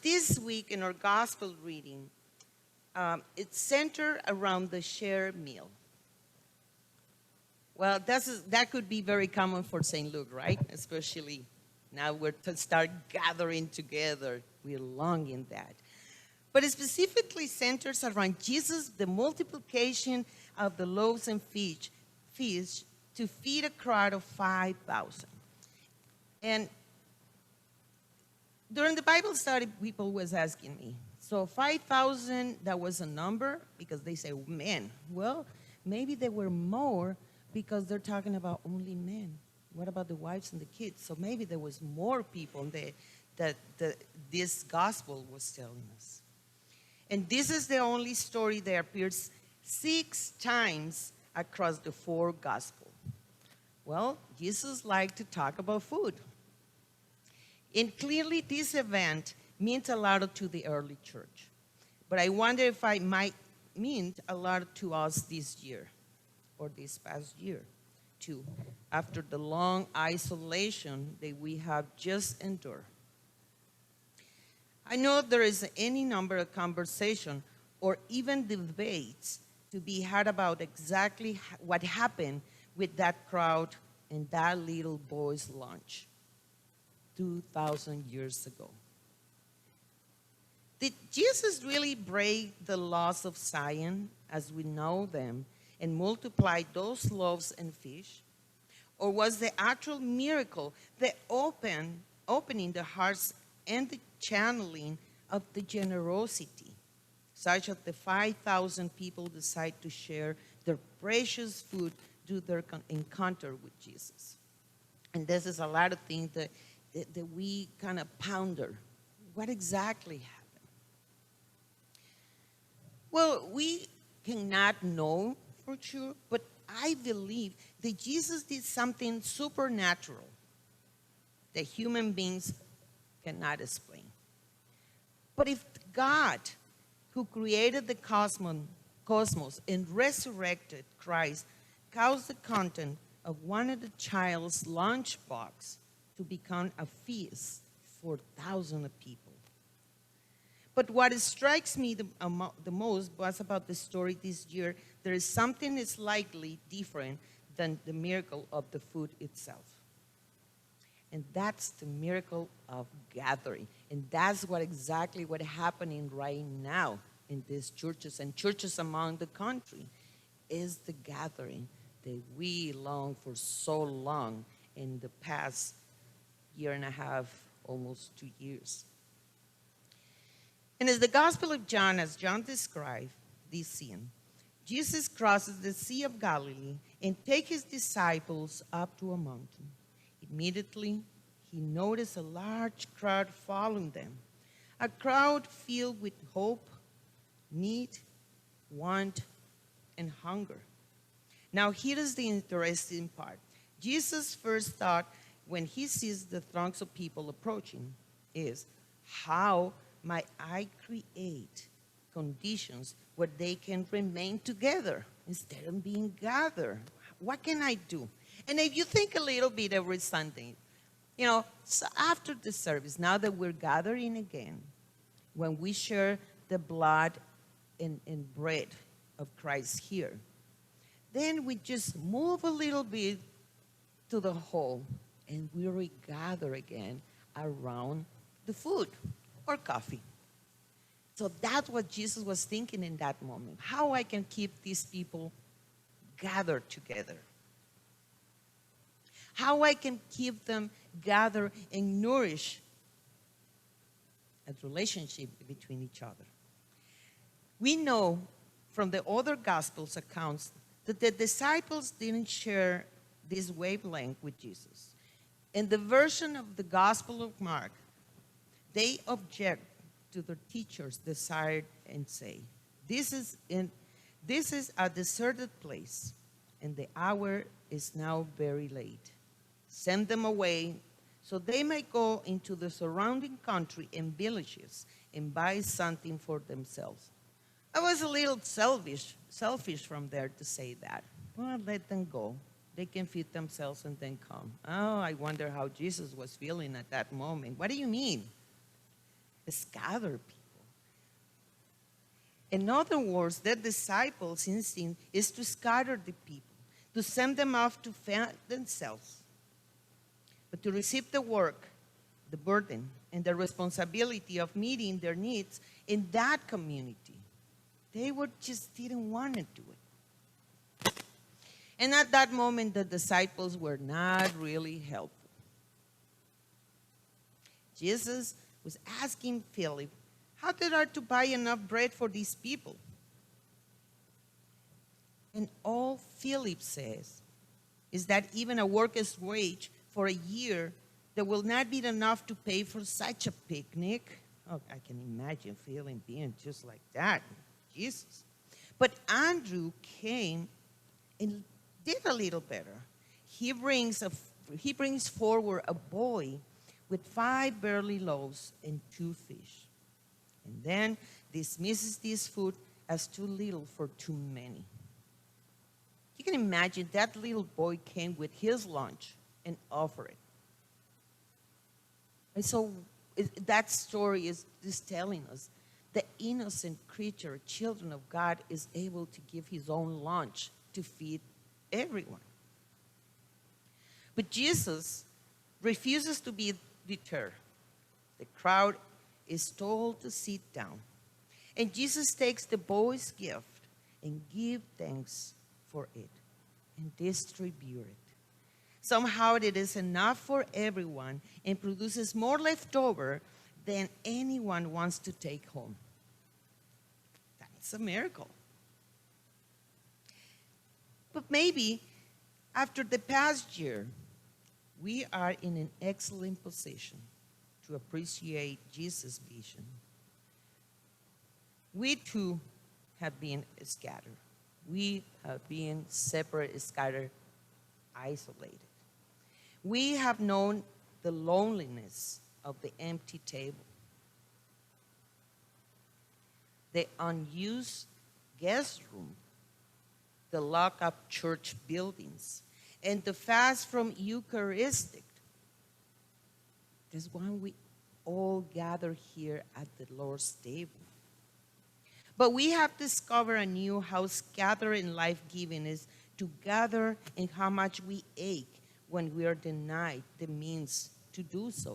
this week in our gospel reading, it's centered around the shared meal. Well, that could be very common for St. Luke, right? Especially now we're to start gathering together. We're longing that. But it specifically centers around Jesus, the multiplication of the loaves and fish to feed a crowd of 5,000. And during the Bible study, people was asking me, so 5,000, that was a number? Because they say, men. Well, maybe there were more because they're talking about only men. What about the wives and the kids? So maybe there was more people that this gospel was telling us. And this is the only story that appears 6 times across the 4 gospels. Well, Jesus liked to talk about food. And clearly this event meant a lot to the early church. But I wonder if it might mean a lot to us this year or this past year too, after the long isolation that we have just endured. I know there is any number of conversation or even debates to be had about exactly what happened with that crowd and that little boy's lunch 2,000 years ago. Did Jesus really break the laws of science as we know them and multiply those loaves and fish? Or was the actual miracle the opening the hearts and the channeling of the generosity, such that the 5,000 people decide to share their precious food through their encounter with Jesus? And this is a lot of things that we kind of ponder. What exactly happened? Well, we cannot know for sure, but I believe that Jesus did something supernatural that human beings cannot explain. But if God, who created the cosmos and resurrected Christ, caused the content of one of the child's lunchbox to become a feast for thousands of people. But what strikes me the most was about the story this year. There is something slightly different than the miracle of the food itself. And that's the miracle of gathering. And that's exactly what happening right now in these churches and churches among the country is the gathering that we long for so long in the past year and a half, almost 2 years. And as the Gospel of John, as John described this scene, Jesus crosses the Sea of Galilee and takes his disciples up to a mountain. Immediately, he noticed a large crowd following them, a crowd filled with hope, need, want, and hunger. Now, here is the interesting part. Jesus' first thought when he sees the throngs of people approaching is, how might I create conditions where they can remain together instead of being gathered? What can I do? And if you think a little bit every Sunday, so after the service, now that we're gathering again, when we share the blood and bread of Christ here, then we just move a little bit to the hall and we regather again around the food or coffee. So that's what Jesus was thinking in that moment. How I can keep these people gathered together. How I can keep them gathered and nourish a relationship between each other. We know from the other Gospels accounts that the disciples didn't share this wavelength with Jesus. In the version of the Gospel of Mark, they object to their teacher's desire and say, this is a deserted place, and the hour is now very late. Send them away so they may go into the surrounding country and villages and buy something for themselves. I was a little selfish from there to say that. Well, let them go. They can feed themselves and then come. Oh, I wonder how Jesus was feeling at that moment. What do you mean? Scattered people. In other words, the disciples' instinct is to scatter the people, to send them off to fend themselves. But to receive the work, the burden, and the responsibility of meeting their needs in that community, they just didn't want to do it. And at that moment, the disciples were not really helpful. Jesus was asking Philip, how they are to buy enough bread for these people? And all Philip says is that even a worker's wage for a year, there will not be enough to pay for such a picnic. Oh, I can imagine Philip being just like that, Jesus. But Andrew came and did a little better. He brings forward a boy with 5 barley loaves and 2 fish. And then dismisses this food as too little for too many. You can imagine that little boy came with his lunch and offered it. And so that story is telling us the innocent creature, children of God, is able to give his own lunch to feed everyone. But Jesus refuses to be deterred. The crowd is told to sit down. And Jesus takes the boy's gift and gives thanks for it and distributes it. Somehow it is enough for everyone and produces more left over than anyone wants to take home. That's a miracle. But maybe after the past year, we are in an excellent position to appreciate Jesus' vision. We too have been scattered. We have been separate, scattered, isolated. We have known the loneliness of the empty table, the unused guest room, the locked-up church buildings, and the fast from Eucharistic. That's why we all gather here at the Lord's table. But we have discovered anew how scattered and life-giving is to gather and how much we ache when we are denied the means to do so.